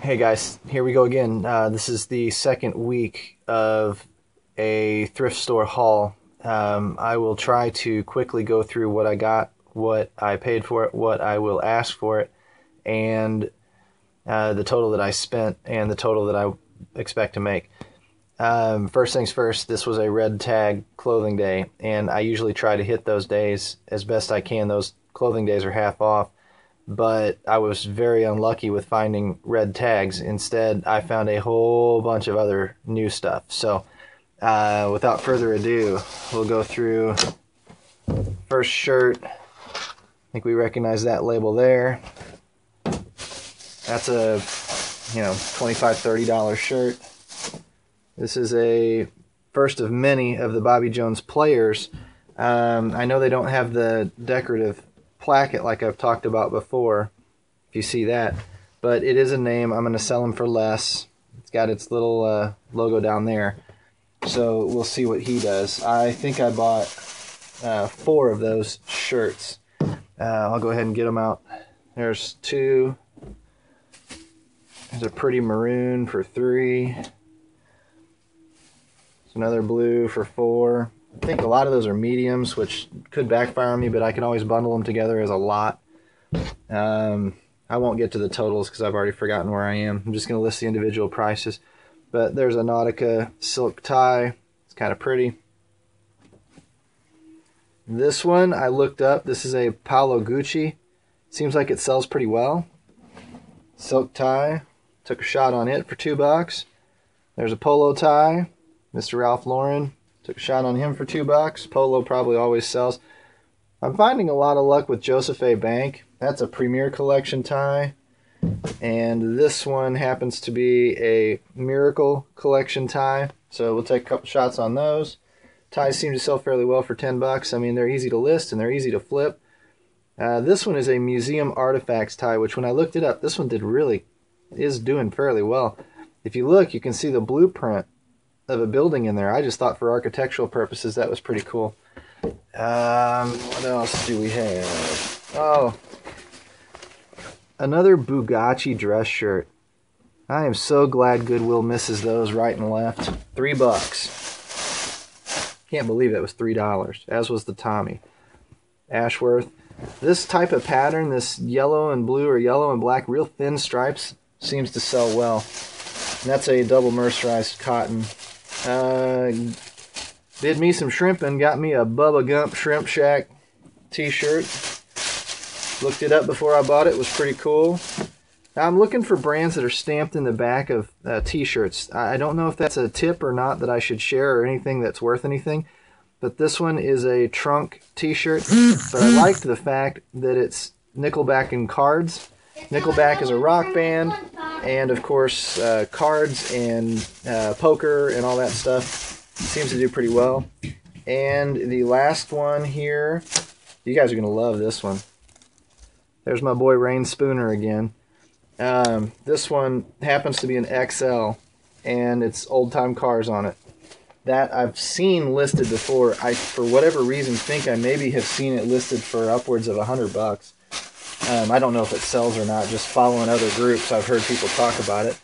Hey guys, here we go again. This is the second week of a thrift store haul. I will try to quickly go through what I got, what I paid for it, what I will ask for it, and the total that I spent and the total that I expect to make. First things first, this was a red tag clothing day, and I usually try to hit those days as best I can. Those clothing days are half off. But I was very unlucky with finding red tags. Instead, I found a whole bunch of other new stuff. So, without further ado, we'll go through first shirt. I think we recognize that label there. That's a, $25, $30 shirt. This is a first of many of the Bobby Jones players. I know they don't have the decorative placket like I've talked about before, if you see that, but it is a name. I'm going to sell them for less. It's got its little logo down there, so we'll see what he does. I think I bought 4 of those shirts. I'll go ahead and get them out. There's 2. There's a pretty maroon for 3. There's another blue for 4. I think a lot of those are mediums, which could backfire on me, but I can always bundle them together as a lot. I won't get to the totals because I've already forgotten where I am. I'm just going to list the individual prices. But there's a Nautica silk tie. It's kind of pretty. This one I looked up. This is a Paolo Gucci. Seems like it sells pretty well. Silk tie. Took a shot on it for $2. There's a polo tie. Mr. Ralph Lauren. Took a shot on him for $2. Polo probably always sells. I'm finding a lot of luck with Joseph A. Bank. That's a Premier Collection tie. And this one happens to be a Miracle Collection tie. So we'll take a couple shots on those. Ties seem to sell fairly well for $10. I mean, they're easy to list and they're easy to flip. This one is a Museum Artifacts tie, which when I looked it up, this one is doing fairly well. If you look, you can see the blueprint of a building in there. I just thought for architectural purposes that was pretty cool. What else do we have? Oh, another Bugatti dress shirt. I am so glad Goodwill misses those right and left. $3. Can't believe it was $3, as was the Tommy. Ashworth. This type of pattern, this yellow and blue or yellow and black, real thin stripes, seems to sell well. And that's a double mercerized cotton. Did me some shrimping, got me a Bubba Gump Shrimp Shack t-shirt. Looked it up before I bought it. It was pretty cool. I'm looking for brands that are stamped in the back of t-shirts. I don't know if that's a tip or not that I should share or anything that's worth anything, but this one is a trunk t-shirt. But I liked the fact that it's Nickelback and Cards. Nickelback is a rock band, and of course cards and poker and all that stuff seems to do pretty well. And the last one here, you guys are going to love this one. There's my boy Rain Spooner again. This one happens to be an XL, and it's old time cars on it. That I've seen listed before. I, for whatever reason, think I maybe have seen it listed for upwards of $100. I don't know if it sells or not, just following other groups, I've heard people talk about it.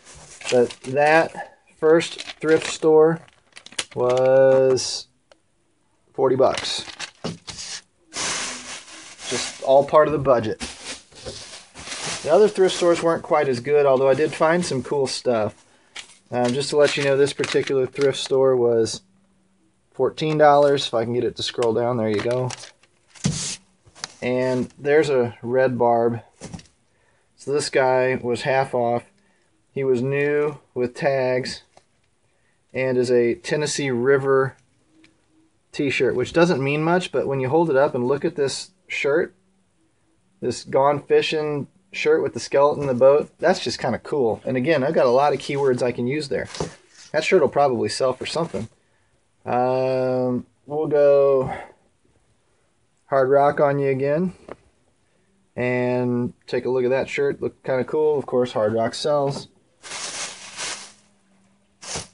But that first thrift store was $40. Just all part of the budget. The other thrift stores weren't quite as good, although I did find some cool stuff. Just to let you know, this particular thrift store was $14. If I can get it to scroll down, there you go. And there's a red barb. So this guy was half off. He was new with tags and is a Tennessee River t-shirt, which doesn't mean much, but when you hold it up and look at this shirt, this Gone Fishing shirt with the skeleton in the boat, that's just kind of cool. And again, I've got a lot of keywords I can use there. That shirt will probably sell for something. We'll go Hard Rock on you again. And take a look at that shirt. Looked kind of cool. Of course, Hard Rock sells.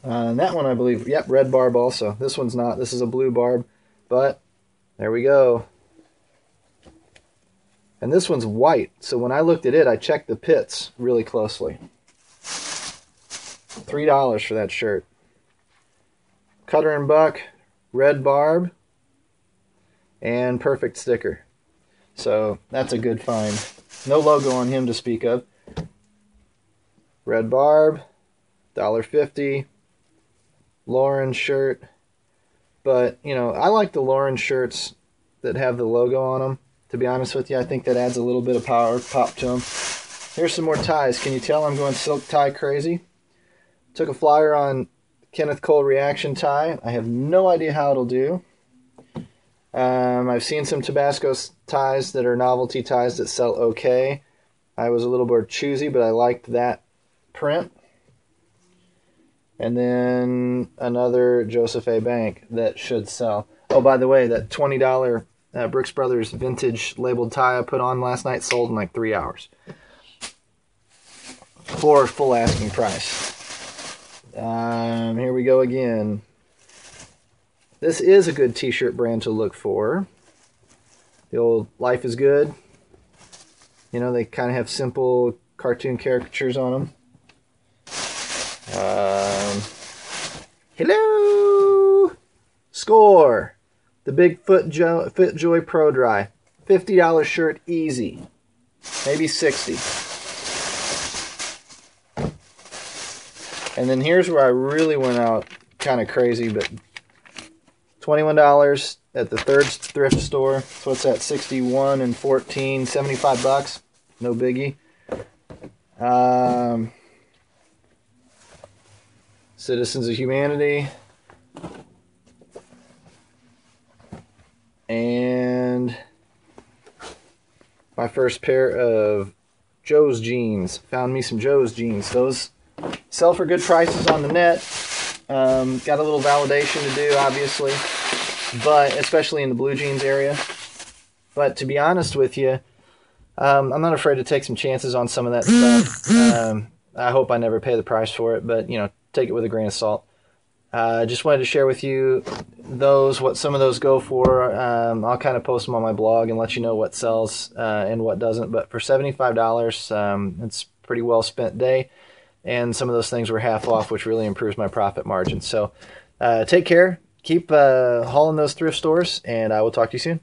And that one, I believe, yep, red barb also. This one's not. This is a blue barb. But there we go. And this one's white. So when I looked at it, I checked the pits really closely. $3 for that shirt. Cutter and Buck, red barb, and perfect sticker. So that's a good find. No logo on him to speak of. Red barb, $1.50. Lauren shirt. But, you know, I like the Lauren shirts that have the logo on them. To be honest with you, I think that adds a little bit of power, pop to them. Here's some more ties. Can you tell I'm going silk tie crazy? Took a flyer on Kenneth Cole reaction tie. I have no idea how it'll do. I've seen some Tabasco ties that are novelty ties that sell okay. I was a little more choosy, but I liked that print. And then another Joseph A. Bank that should sell. Oh, by the way, that $20 Brooks Brothers vintage labeled tie I put on last night sold in like 3 hours. For full asking price. Here we go again. This is a good t-shirt brand to look for. The old Life is Good. You know, they kind of have simple cartoon caricatures on them. Hello! Score! The Big FitJoy Pro Dry. $50 shirt easy. Maybe $60. And then here's where I really went out kind of crazy, but $21 at the third thrift store. So what's that? 61 and 14, $75. No biggie. Citizens of Humanity. And my first pair of Joe's jeans. Found me some Joe's jeans. Those sell for good prices on the net. Got a little validation to do, obviously, but especially in the blue jeans area. But to be honest with you, I'm not afraid to take some chances on some of that stuff. I hope I never pay the price for it, but you know, take it with a grain of salt. Just wanted to share with you what some of those go for. I'll kind of post them on my blog and let you know what sells and what doesn't. But for $75, it's a pretty well spent day. And some of those things were half off, which really improves my profit margin. So take care. Keep hauling those thrift stores, and I will talk to you soon.